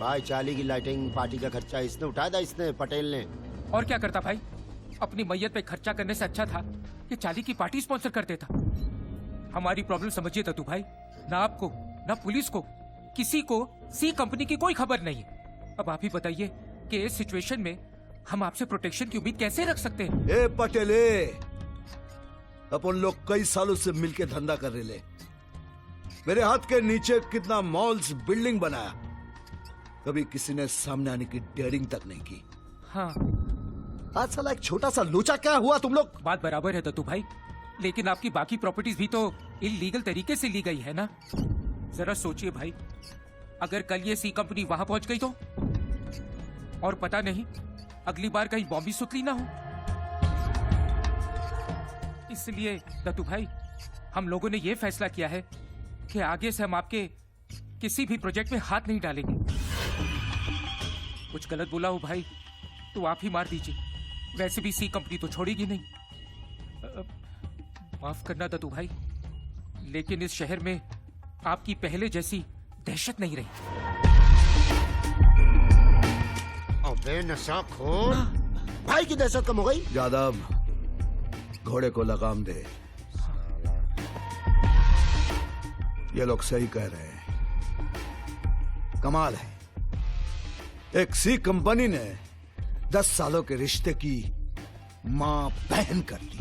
भाई चाली की लाइटिंग पार्टी का खर्चा इसने उठाया था, इसने पटेल ने। और क्या करता भाई, अपनी मैयत पे खर्चा करने से अच्छा था कि चाली की पार्टी स्पॉन्सर कर देता। हमारी प्रॉब्लम समझिए दत्तू भाई, ना आपको ना पुलिस को किसी को सी कंपनी की कोई खबर नहीं है। अब आप ही बताइए कि इस सिचुएशन में हम आपसे प्रोटेक्शन की उम्मीद कैसे रख सकते हैं? ए पटेले, अपन लोग कई सालों से मिलके धंधा कर रहे ले। मेरे हाथ के नीचे कितना मॉल्स बिल्डिंग बनाया, कभी किसी ने सामने आने की डेयरिंग तक नहीं की। हाँ, आज साला एक छोटा सा लोचा क्या हुआ तुम लोग? बात बराबर है दत्तू भाई, लेकिन आपकी बाकी प्रॉपर्टीज भी तो इलीगल तरीके से ली गई है ना। जरा सोचिए भाई, अगर कल ये सी कंपनी वहां पहुंच गई तो, और पता नहीं अगली बार कहीं बॉम्ब भी सुतली ना हो। इसलिए दत्तू भाई, हम लोगों ने ये फैसला किया है कि आगे से हम आपके किसी भी प्रोजेक्ट में हाथ नहीं डालेंगे। कुछ गलत बोला हो भाई तो आप ही मार दीजिए, वैसे भी सी कंपनी तो छोड़ेगी नहीं। माफ करना दत्तू भाई, लेकिन इस शहर में आपकी पहले जैसी दहशत नहीं रही। अबे नशाखोर, भाई की दहशत कम हो गई। यादव, घोड़े को लगाम दे। ये लोग सही कह रहे हैं। कमाल है, एक सी कंपनी ने 10 सालों के रिश्ते की मां बहन कर दी।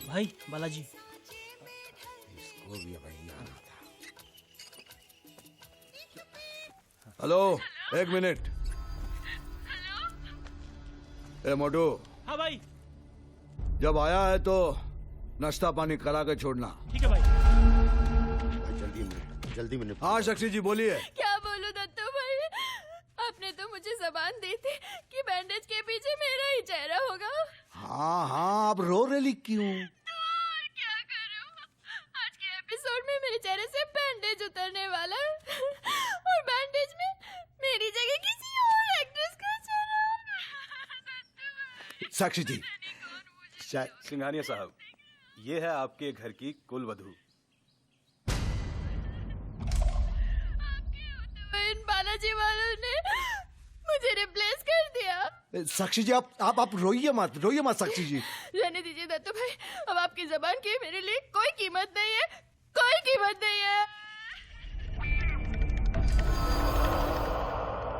भाई बालाजी, इसको भी वही आना था। हेलो, एक मिनट। ए मोटू, हाँ भाई। जब आया है तो नाश्ता पानी करा के छोड़ना। ठीक है भाई। जल्दी में हाँ साक्षी जी बोलिए। क्या बोलूं दत्तू भाई, आपने तो मुझे जबान दी थी कि बैंडेज के पीछे मेरा ही चेहरा होगा। हाँ हाँ, अब रो रही क्यों? और क्या करूं, आज के एपिसोड में मेरे चेहरे से बैंडेज उतरने वाला है और बैंडेज में मेरी जगह किसी और एक्ट्रेस का चेहरा होगा। साक्षी जी, सिंघानिया साहब, ये है आपके घर की कुलवधू। इन बालाजी वालों ने मुझे रिप्लेस कर दिया। साक्षी जी आप रोइए मत साक्षी जी। रहने दीजिए दत्तू भाई, अब आपकी जबान की मेरे लिए कोई कीमत नहीं है, कोई कीमत नहीं है।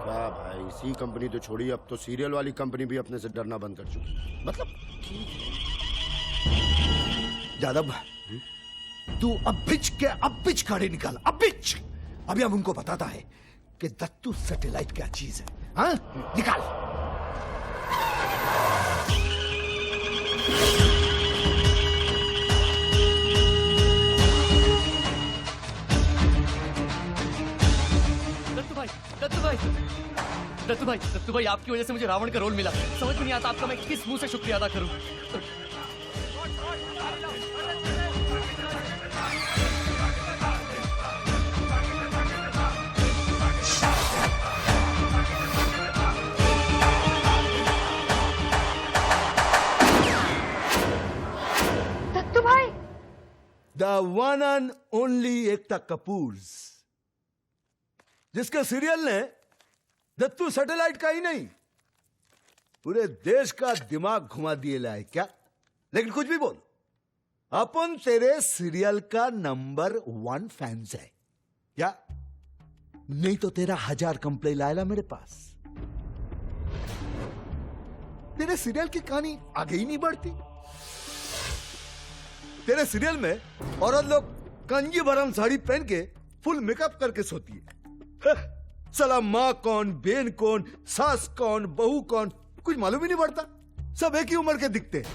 क्या भाई, सी कंपनी तो छोड़ी, अब तो सीरियल वाली कंपनी भी अपने से डरना बंद कर चुकी। मतलब यादव, तू अब बिच खड़े निकाल, अब बिच। अभी हम उनको बताता है कि दत्तू सैटेलाइट क्या चीज है। हाँ, निकाल। दत्तू भाई, आपकी वजह से मुझे रावण का रोल मिला। समझ में नहीं आता आपका मैं किस मुंह से शुक्रिया अदा करूं। दत्तू भाई, the one and only Ekta Kapoor, जिसके सीरियल ने दत्तू सैटेलाइट का ही नहीं पूरे देश का दिमाग घुमा दिए लाए क्या। लेकिन कुछ भी बोल, अपन तेरे सीरियल का नंबर 1 फैंस है क्या? नहीं तो तेरा 1000 कंप्लेन लाएला मेरे पास। तेरे सीरियल की कहानी आगे ही नहीं बढ़ती। तेरे सीरियल में औरत लोग कंजी भरम साड़ी पहन के फुल मेकअप करके सोती है। साला माँ कौन, बेन कौन, सास कौन, बहू कौन, कुछ मालूम ही नहीं पड़ता। सब एक ही उम्र के दिखते हैं।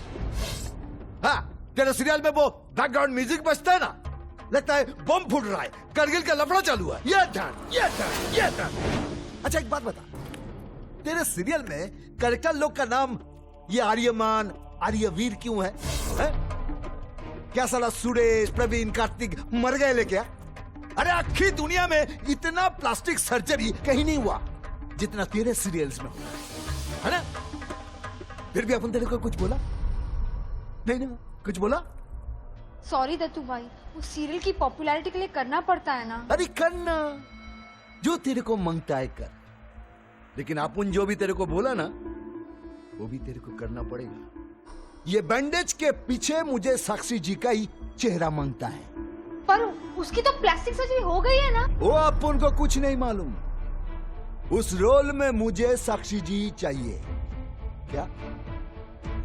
हाँ, तेरे सीरियल में वो बैकग्राउंड म्यूजिक बजता है ना, लगता है बम फूट रहा है, करगिल का लफड़ा चालू है। ये अच्छा एक बात बता, तेरे सीरियल में कैरेक्टर लोग का नाम ये आर्यमान, आर्यवीर क्यों है? क्या साला सुरेश, प्रवीण, कार्तिक मर गए ले क्या? अरे आखिरी दुनिया में इतना प्लास्टिक सर्जरी कहीं नहीं हुआ जितना तेरे सीरियल्स में हुआ है ना। फिर भी अपन तेरे को कुछ बोला नहीं ना? कुछ बोला? सॉरी दत्तू भाई, वो सीरियल की पॉपुलैरिटी के लिए करना पड़ता है ना। अरे करना, जो तेरे को मांगता है कर, लेकिन अपन जो भी तेरे को बोला ना वो भी तेरे को करना पड़ेगा। ये बैंडेज के पीछे मुझे साक्षी जी का ही चेहरा मांगता है। पर उसकी तो प्लास्टिक सर्जरी हो गई है ना। वो अपन को कुछ नहीं मालूम। उस रोल में मुझे साक्षी जी चाहिए। क्या?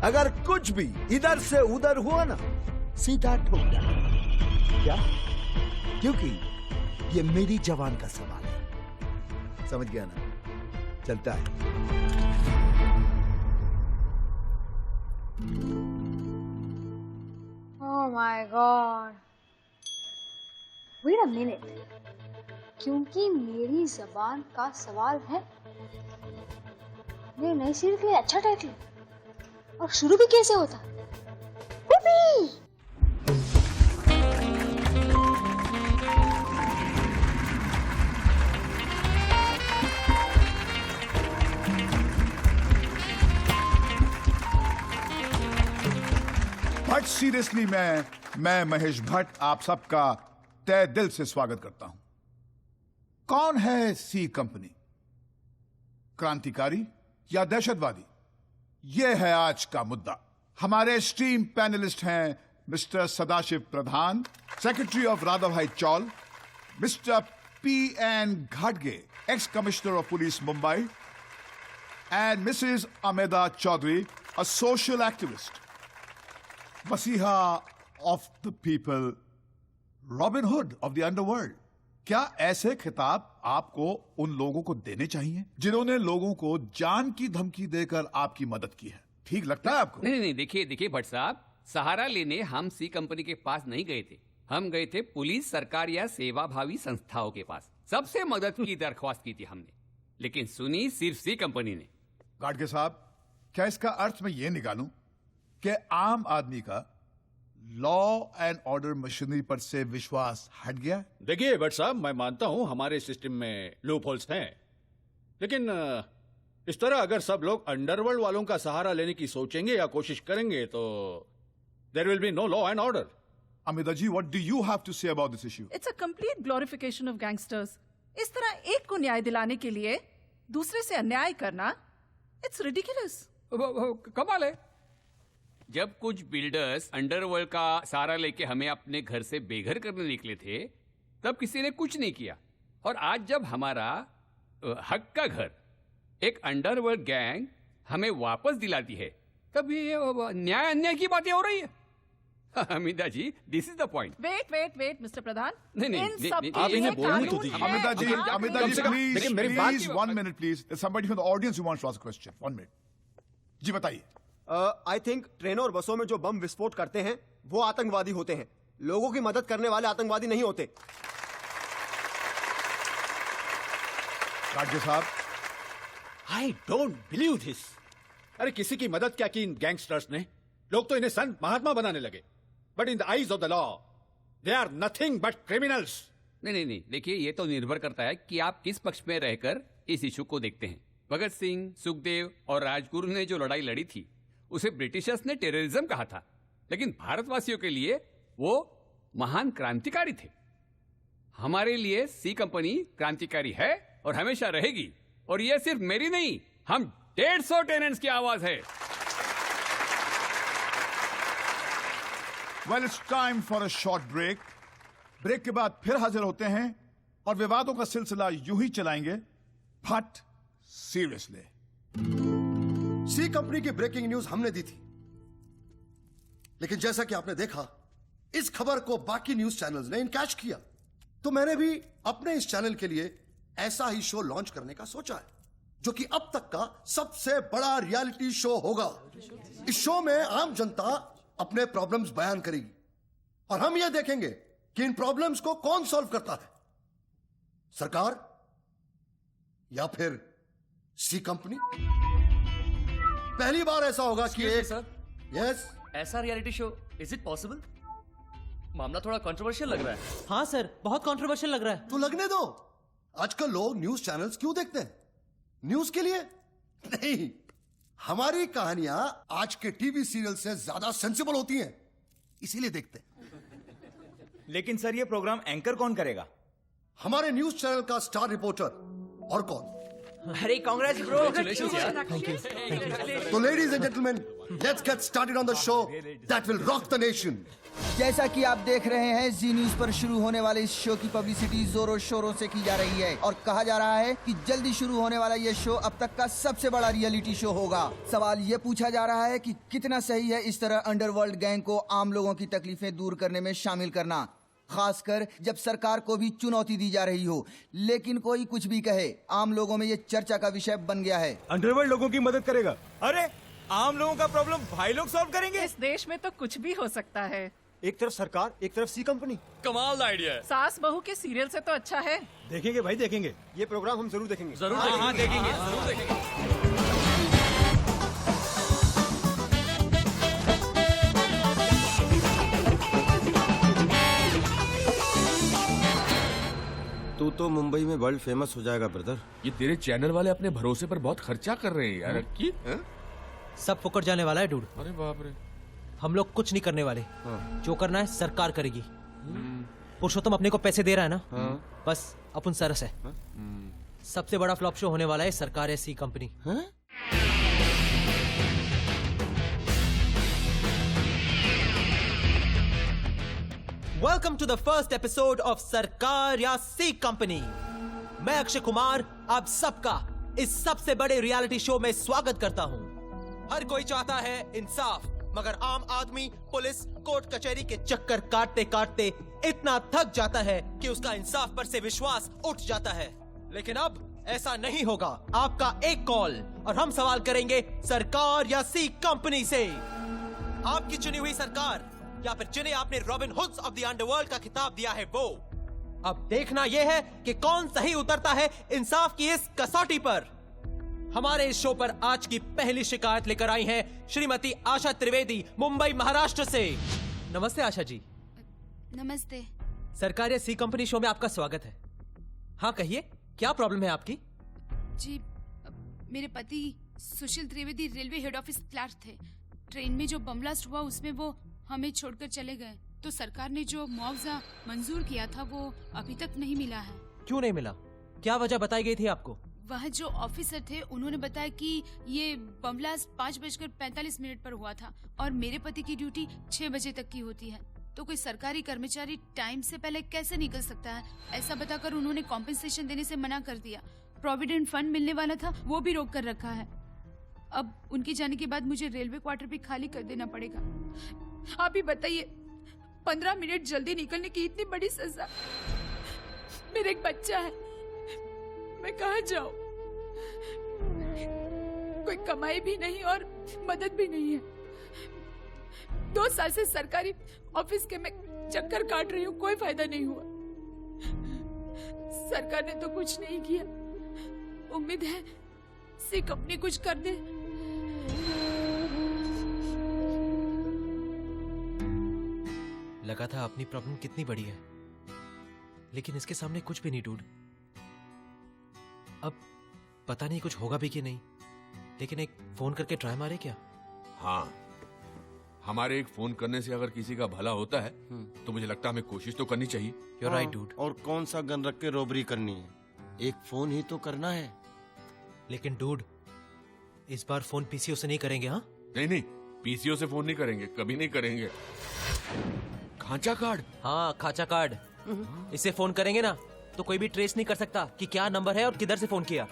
अगर कुछ भी इधर से उधर हुआ ना, सीधा ठोक देना। क्या? क्योंकि ये मेरी जवान का सवाल है। समझ गया ना? चलता है। Oh my God, wait a minute, क्योंकि मेरी जबान का सवाल है। मेरे नए सीरियल के लिए अच्छा टाइटल, और शुरू भी कैसे होता? Whoopee! भट्ट सीरियसली मैं महेश भट्ट आप सबका तहे दिल से स्वागत करता हूं। कौन है सी कंपनी? क्रांतिकारी या दहशतवादी? यह है आज का मुद्दा। हमारे स्ट्रीम पैनलिस्ट हैं mister Sadashiv Pradhan, secretary of Radha Bhai Chawl, mister P.N. घाटगे, ex commissioner of police Mumbai, and mrs Ameda Chaudhary, a social activist, मसीहा of the people, Robin Hood of the underworld. क्या ऐसे खिताब आपको उन लोगों को देने चाहिए जिन्होंने लोगों को जान की धमकी देकर आपकी मदद की है? ठीक लगता है आपको? नहीं, देखिए भट्ट साहब, सहारा लेने हम सी कंपनी के पास नहीं गए थे। हम गए थे पुलिस, सरकार या सेवाभावी संस्थाओं के पास। सबसे मदद की दरख्वास्त की थी हमने, लेकिन सुनी सिर्फ सी कंपनी ने। गाडगे साहब, क्या इसका अर्थ मैं ये निकालूं कि आम आदमी का लॉ एंड ऑर्डर मशीनरी पर से विश्वास हट गया? देखिए भट्ट साहब, मैं मानता हूं हमारे सिस्टम में लूप होल्स हैं, लेकिन इस तरह अगर सब लोग अंडरवर्ल्ड वालों का सहारा लेने की सोचेंगे या कोशिश करेंगे तो there will be no law and order. Amita ji, what do you have to say about this issue? It's a complete glorification of gangsters. इस तरह एक को न्याय दिलाने के लिए दूसरे से अन्याय करना, इट्स रिडिकुलस। कमाल है। जब कुछ बिल्डर्स अंडरवर्ल्ड का सहारा लेके हमें अपने घर से बेघर करने निकले थे, तब किसी ने कुछ नहीं किया। और आज जब हमारा हक का घर एक अंडरवर्ल्ड गैंग हमें वापस दिलाती है, तब ये न्याय अन्याय की बातें हो रही है। Amita ji, this is the point. Wait mister Pradhan, नहीं, इन सब आप इन्हें बोलने तो दीजिए। अमिता जी, प्लीज, लेकिन मेरी बात- please, 1 minute, please. There's somebody from the audience who wants to ask a question. 1 minute. जी बताइए। आई थिंक ट्रेनों और बसों में जो बम विस्फोट करते हैं वो आतंकवादी होते हैं। लोगों की मदद करने वाले आतंकवादी नहीं होते। गाडगे साहब, आई डोंट बिलीव दिस। अरे किसी की मदद क्या की इन गैंगस्टर्स ने? लोग तो इन्हें संत महात्मा बनाने लगे, but in the eyes of the law they are nothing but criminals. नहीं, देखिए, ये तो निर्भर करता है कि आप किस पक्ष में रहकर इस इशू को देखते हैं। भगत सिंह, सुखदेव और राजगुरु ने जो लड़ाई लड़ी थी उसे ब्रिटिशर्स ने टेररिज्म कहा था, लेकिन भारतवासियों के लिए वो महान क्रांतिकारी थे। हमारे लिए सी कंपनी क्रांतिकारी है और हमेशा रहेगी। और ये सिर्फ मेरी नहीं, हम 150 टेनेंट्स की आवाज है। well, it's time for a short break. Break के बाद फिर हाजिर होते हैं और विवादों का सिलसिला यूं ही चलाएंगे। भट्ट सीरियसली। सी कंपनी की ब्रेकिंग न्यूज हमने दी थी, लेकिन जैसा कि आपने देखा, इस खबर को बाकी न्यूज चैनल्स ने इनकैश किया। तो मैंने भी अपने इस चैनल के लिए ऐसा ही शो लॉन्च करने का सोचा है, जो कि अब तक का सबसे बड़ा रियलिटी शो होगा। इस शो में आम जनता अपने प्रॉब्लम्स बयान करेगी और हम यह देखेंगे कि इन प्रॉब्लम्स को कौन सॉल्व करता है, सरकार या फिर सी कंपनी। पहली बार ऐसा होगा कि एक यस ऐसा reality show, is it possible? मामला थोड़ा कंट्रोवर्शियल लग रहा है। हाँ सर, बहुत कंट्रोवर्शियल लग रहा है। तो लगने दो। आजकल लोग न्यूज चैनल्स क्यों देखते हैं? न्यूज के लिए नहीं, हमारी कहानियां आज के टीवी सीरियल से ज्यादा सेंसिबल होती हैं, इसीलिए देखते हैं। लेकिन सर ये प्रोग्राम एंकर कौन करेगा? हमारे न्यूज चैनल का स्टार रिपोर्टर और कौन? अरे कांग्रेस ब्रो। तो ladies and gentleman, let's get started on the show that will rock the nation. जैसा कि आप देख रहे हैं, जी न्यूज पर शुरू होने वाले इस शो की पब्लिसिटी जोरों शोरों से की जा रही है और कहा जा रहा है कि जल्दी शुरू होने वाला ये शो अब तक का सबसे बड़ा रियलिटी शो होगा। सवाल ये पूछा जा रहा है कि कितना सही है इस तरह अंडरवर्ल्ड गैंग को आम लोगों की तकलीफें दूर करने में शामिल करना, खासकर जब सरकार को भी चुनौती दी जा रही हो। लेकिन कोई कुछ भी कहे, आम लोगों में ये चर्चा का विषय बन गया है। अंडरवर्ल्ड लोगों की मदद करेगा? अरे आम लोगों का प्रॉब्लम भाई लोग सॉल्व करेंगे। इस देश में तो कुछ भी हो सकता है। एक तरफ सरकार, एक तरफ सी कंपनी। कमाल आइडिया है। सास बहू के सीरियल से तो अच्छा है। देखेंगे भाई, देखेंगे। ये प्रोग्राम हम जरूर देखेंगे। जरूर देखेंगे, जरूर देखेंगे। तू तो मुंबई में वर्ल्ड फेमस हो जाएगा ब्रदर। ये तेरे चैनल वाले अपने भरोसे पर बहुत खर्चा कर रहे हैं यार। की सब फुकट जाने वाला है डूड। अरे बाप रे। हम लोग कुछ नहीं करने वाले। जो करना है सरकार करेगी। पुरुषोत्तम अपने को पैसे दे रहा है ना, बस अपन सरस है। सबसे बड़ा फ्लॉप शो होने वाला है सरकार है C company. Welcome to the first episode of सरकार या सी कंपनी। मैं अक्षय कुमार आप सबका इस सबसे बड़े रियलिटी शो में स्वागत करता हूं। हर कोई चाहता है इंसाफ, मगर आम आदमी पुलिस कोर्ट कचहरी के चक्कर काटते काटते इतना थक जाता है कि उसका इंसाफ पर से विश्वास उठ जाता है। लेकिन अब ऐसा नहीं होगा। आपका एक कॉल और हम सवाल करेंगे सरकार या सी कंपनी से। आपकी चुनी हुई सरकार या फिर जिन्हें आपने robin hoods of the underworld का खिताब दिया है वो। अब देखना यह है कि कौन सही उतरता है इंसाफ की इस कसौटी पर। हमारे इस शो पर आज की पहली शिकायत लेकर आई हैं श्रीमती आशा त्रिवेदी, मुंबई महाराष्ट्र से। नमस्ते आशा जी। नमस्ते। सरकारी सी कंपनी शो में आपका स्वागत है। हाँ कहिए, क्या प्रॉब्लम है आपकी? जी, मेरे पति Sushil Trivedi railway head office clerk थे। ट्रेन में जो बम ब्लास्ट हुआ उसमें वो हमें छोड़कर चले गए, तो सरकार ने जो मुआवजा मंजूर किया था वो अभी तक नहीं मिला है। क्यों नहीं मिला? क्या वजह बताई गई थी आपको? वह जो ऑफिसर थे उन्होंने बताया कि ये बम ब्लास्ट 5:45 पर हुआ था और मेरे पति की ड्यूटी 6 बजे तक की होती है, तो कोई सरकारी कर्मचारी टाइम से पहले कैसे निकल सकता है? ऐसा बताकर उन्होंने कॉम्पेंसेशन देने से मना कर दिया। प्रोविडेंट फंड मिलने वाला था वो भी रोक कर रखा है। अब उनके जाने के बाद मुझे रेलवे क्वार्टर भी खाली कर देना पड़ेगा। आप ही बताइए, 15 मिनट जल्दी निकलने की इतनी बड़ी सजा। मेरा एक बच्चा है, मैं कहाँ जाऊं? कोई कमाई भी नहीं और मदद भी नहीं है। 2 साल से सरकारी ऑफिस के मैं चक्कर काट रही हूँ, कोई फायदा नहीं हुआ। सरकार ने तो कुछ नहीं किया। उम्मीद है सी कंपनी कुछ कर दे। लगा था अपनी प्रॉब्लम कितनी बड़ी है, लेकिन इसके सामने कुछ भी नहीं डूड। अब पता नहीं कुछ होगा भी कि नहीं, लेकिन एक फोन करके ट्राई मारे क्या? हाँ, हमारे एक फोन करने से अगर किसी का भला होता है तो मुझे लगता है हमें कोशिश तो करनी चाहिए। You're right, dude. और कौन सा गन रख के रॉबरी करनी है? एक फोन ही तो करना है। लेकिन डूड, इस बार फोन पीसीओ से नहीं करेंगे। हाँ नहीं, पीसीओ से फोन नहीं करेंगे, कभी नहीं करेंगे। खांचा कार्ड? हाँ, खांचा कार्ड। इसे फोन करेंगे ना तो कोई भी ट्रेस नहीं कर सकता कि क्या नंबर है और किधर से फोन किया।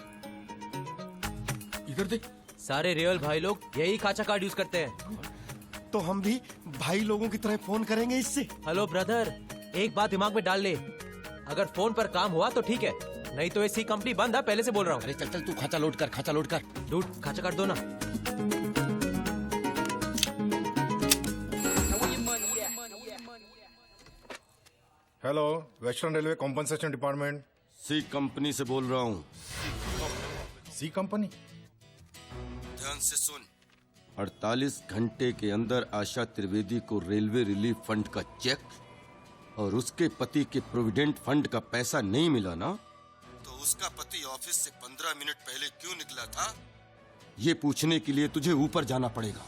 इधर देख, सारे रियल भाई लोग यही खांचा कार्ड यूज करते हैं। तो हम भी भाई लोगों की तरह फोन करेंगे इससे। हेलो ब्रदर, एक बात दिमाग में डाल ले, अगर फोन पर काम हुआ तो ठीक है, नहीं तो ऐसी कंपनी बंद है, पहले से बोल रहा हूँ। अरे चल तू खांचा लोड कर, खांचा लोड कर। डूड, खांचा कार्ड दो ना। Hello, western railway compensation department. C company से बोल रहा हूँ। C company? ध्यान से सुन। 48 घंटे के अंदर आशा त्रिवेदी को रेलवे रिलीफ फंड का चेक और उसके पति के प्रोविडेंट फंड का पैसा नहीं मिला ना, तो उसका पति ऑफिस से 15 मिनट पहले क्यों निकला था ये पूछने के लिए तुझे ऊपर जाना पड़ेगा।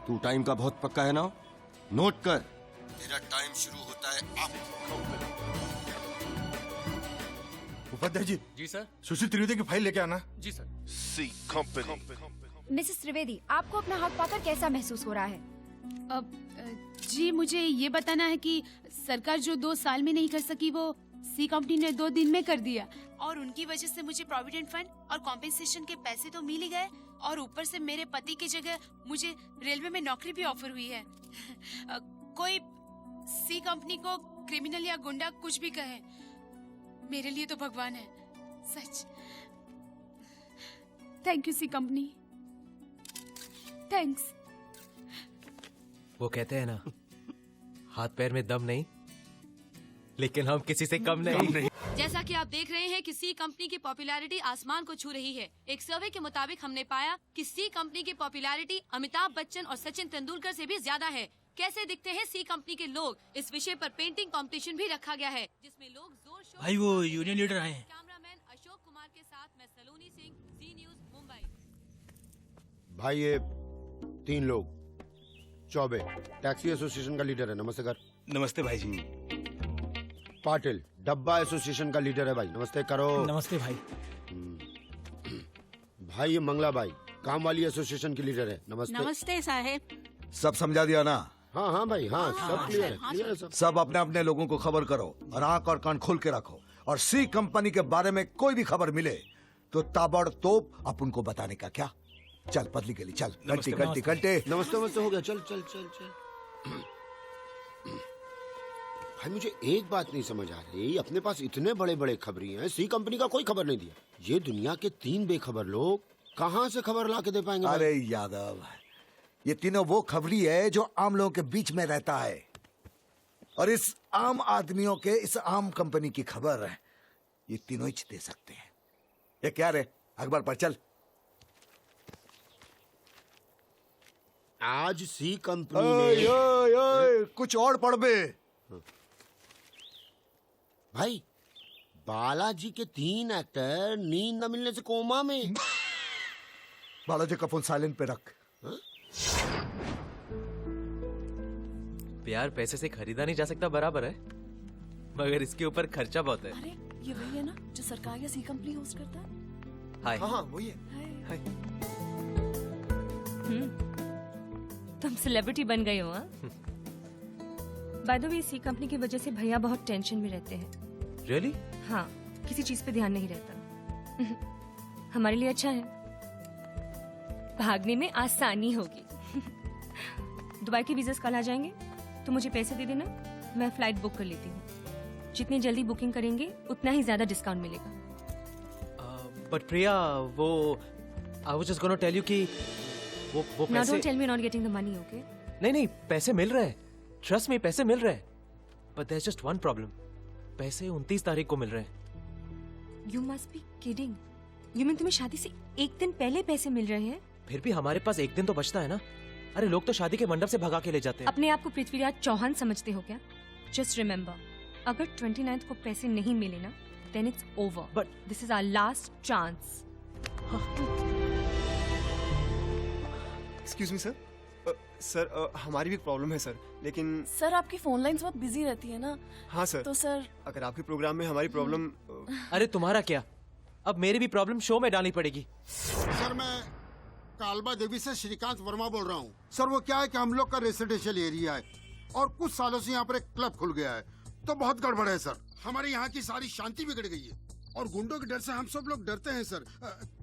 तू टाइम का बहुत पक्का है ना? नोट कर, तेरा टाइम शुरू होता है अब। उपाध्याय जी। जी सर। सुशील त्रिवेदी की फाइल लेके आना। जी सर। सी कंपनी। मिसेस त्रिवेदी, आपको अपना हक पाकर कैसा महसूस हो रहा है? जी मुझे ये बताना है कि सरकार जो 2 साल में नहीं कर सकी वो सी कंपनी ने 2 दिन में कर दिया, और उनकी वजह से मुझे प्रोविडेंट फंड और कॉम्पेंसेशन के पैसे तो मिल ही गए, और ऊपर से मेरे पति की जगह मुझे रेलवे में नौकरी भी ऑफर हुई है। कोई सी कंपनी को क्रिमिनल या गुंडा कुछ भी कहे, मेरे लिए तो भगवान है, सच। Thank you C company, thanks. वो कहते हैं ना, हाथ पैर में दम नहीं, लेकिन हम किसी से कम नहीं। जैसा कि आप देख रहे हैं कि सी कंपनी की पॉपुलैरिटी आसमान को छू रही है। एक सर्वे के मुताबिक हमने पाया कि सी कंपनी की पॉपुलैरिटी अमिताभ बच्चन और सचिन तेंदुलकर से भी ज्यादा है। कैसे दिखते हैं सी कंपनी के लोग, इस विषय पर पेंटिंग कंपटीशन भी रखा गया है, जिसमें लोग जोर शोर। भाई वो यूनियन लीडर आए हैं। कैमरामैन अशोक कुमार के साथ मैं सलोनी सिंह, जी न्यूज मुंबई। भाई ये 3 लोग, चौबे टैक्सी एसोसिएशन का लीडर है, नमस्ते कर। नमस्ते भाई जी। पाटिल डब्बा एसोसिएशन का लीडर है भाई, नमस्ते करो। नमस्ते भाई। भाई ये मंगला भाई काम वाली एसोसिएशन की लीडर है, नमस्ते। नमस्ते साहेब। सब समझा दिया ना? हाँ हाँ भाई हाँ, सब क्लियर है, क्लियर है सब। सब अपने अपने लोगों को खबर करो और आंख और कान खोल के रखो, और सी कंपनी के बारे में कोई भी खबर मिले तो ताबड़तोब अपन को बताने का। क्या? चल पतली गली चल। घंटी घंटी घंटे। नमस्ते नमस्ते हो गया, चल चल चल चल। भाई मुझे एक बात नहीं समझ आ रही, अपने पास इतने बड़े बड़े खबरी हैं, सी कंपनी का कोई खबर नहीं दिया। ये दुनिया के 3 बेखबर लोग कहाँ से खबर ला के दे पाएंगे? अरे यादव, ये तीनों वो खबरी है जो आम लोगों के बीच में रहता है, और इस आम आदमियों के इस आम कंपनी की खबर ये तीनों ही दे सकते हैं। ये क्या रे, अखबार पर चल। आज सी कंपनी ने ओए, कुछ और पढ़ बे। भाई बालाजी के 3 एक्टर नींद न मिलने से कोमा में। बालाजी का फोन साइलेंट पे रख। प्यार पैसे से खरीदा नहीं जा सकता, बराबर है, मगर इसके ऊपर खर्चा बहुत है। अरे ये वही है ना जो सरकार या सी कंपनी होस्ट करता है? हाय। हाँ वही है। हाय। तुम सेलिब्रिटी बन गए हो? बाय द वे, सी कंपनी की वजह से भैया बहुत टेंशन में रहते हैं। रियली? हाँ, किसी चीज पे ध्यान नहीं रहता। हमारे लिए अच्छा है, भागने में आसानी होगी। दुबई के वीज़ा कल आ जाएंगे, तो मुझे पैसे दे देना, मैं फ्लाइट बुक कर लेती हूँ। जितनी जल्दी बुकिंग करेंगे उतना ही ज्यादा डिस्काउंट मिलेगा। बट प्रिया, वो I was just gonna tell you कि वो Now पैसे। don't tell me you're not getting the money, okay? नहीं नहीं, पैसे मिल रहे हैं, ट्रस्ट में पैसे मिल रहे हैं, but there is just one problem, पैसे 29 तारीख को मिल रहे हैं। You must be kidding. You mean तुम्हें शादी से 1 दिन पहले पैसे मिल रहे हैं? फिर भी हमारे पास 1 दिन तो बचता है ना। अरे लोग तो शादी के मंडप से भगा के ले जाते हैं। अपने आप को पृथ्वीराज चौहान समझते हो क्या? Just remember, अगर 29th को पैसे नहीं मिले ना, then it's over. But this is our last chance. Excuse me sir. Sir हमारी भी प्रॉब्लम है सर, लेकिन सर आपकी फोन लाइंस बहुत बिजी रहती है ना। हाँ सर। तो सर अगर आपके प्रोग्राम में हमारी प्रॉब्लम। अरे तुम्हारा क्या, अब मेरी भी प्रॉब्लम शो में डालनी पड़ेगी। सर मैं कालबा देवी से श्रीकांत वर्मा बोल रहा हूँ। सर वो क्या है कि हम लोग का रेसिडेंशियल एरिया है और कुछ सालों से यहाँ पर एक क्लब खुल गया है, तो बहुत गड़बड़ है सर। हमारे यहाँ की सारी शांति बिगड़ गई है और गुंडों के डर से हम सब लोग डरते हैं सर।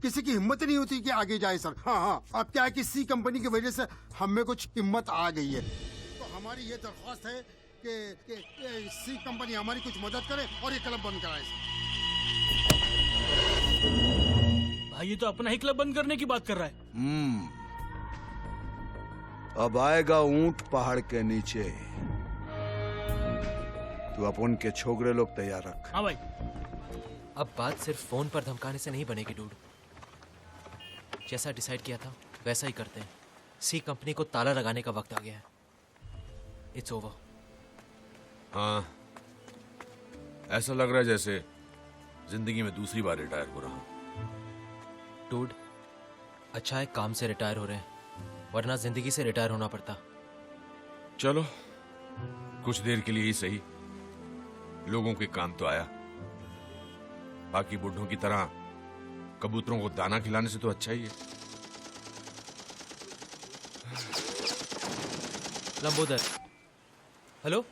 किसी की हिम्मत नहीं होती कि आगे जाए सर। हाँ हाँ, अब क्या है कि सी कंपनी की वजह से हम में कुछ हिम्मत आ गई है, तो हमारी ये दरख्वास्त है कि सी कंपनी हमारी कुछ मदद करे और ये क्लब बंद कराए सर। भाई ये तो अपना ही क्लब बंद करने की बात कर रहा है। अब आएगा ऊंट पहाड़ के नीचे। तू अपन के छोकरे लोग तैयार रख। हाँ भाई। अब बात सिर्फ फोन पर धमकाने से नहीं बनेगी डूड। जैसा डिसाइड किया था वैसा ही करते हैं। सी कंपनी को ताला लगाने का वक्त आ गया है। It's over. हाँ, ऐसा लग रहा है जैसे जिंदगी में दूसरी बार रिटायर हो रहा हूं। डूड, अच्छा है काम से रिटायर हो रहे हैं, वरना जिंदगी से रिटायर होना पड़ता। चलो कुछ देर के लिए ही सही, लोगों के काम तो आया। बाकी बुढ़ों की तरह कबूतरों को दाना खिलाने से तो अच्छा ही है। लंबोदर, हेलो।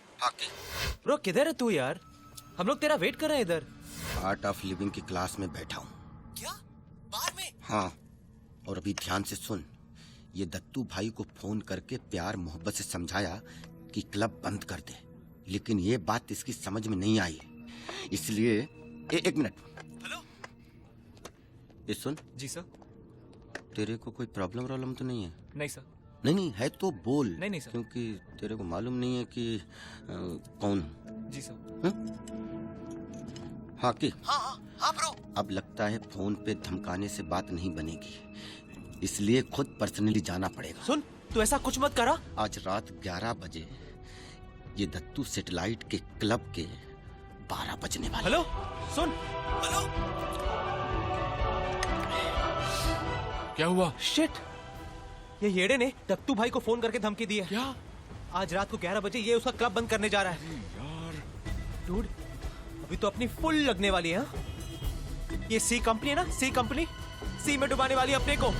ब्रो किधर है तू यार? हम लोग तेरा वेट कर रहे हैं इधर। आर्ट ऑफ लिविंग की क्लास में बैठा हूँ। क्या? बाहर में? हाँ, और अभी ध्यान से सुन। ये दत्तू भाई को फोन करके प्यार मोहब्बत से समझाया कि क्लब बंद कर दे, लेकिन ये बात इसकी समझ में नहीं आई, इसलिए एक मिनट। हेलो। ये सुन। जी सर। तेरे को कोई प्रॉब्लम तो नहीं है? नहीं सर। नहीं है तो बोल। नहीं सर। क्योंकि तेरे को मालूम नहीं है कि कौन हूँ। जी सर। हाँ की? हाँ ब्रो। अब लगता है फोन पे धमकाने से बात नहीं बनेगी, इसलिए खुद पर्सनली जाना पड़ेगा। सुन, तू ऐसा कुछ मत करा। आज रात 11 बजे ये दत्तू सैटेलाइट के क्लब के 12 बजने वाले। हेलो सुन। हेलो। क्या हुआ? शिट, ये येड़े ने दत्तू भाई को फोन करके धमकी दी है। क्या? आज रात को 11 बजे ये उसका क्लब बंद करने जा रहा है। यार डूड, अभी तो अपनी फुल लगने वाली है। ये सी कंपनी है ना, सी कंपनी, सी में डुबाने वाली अपने को।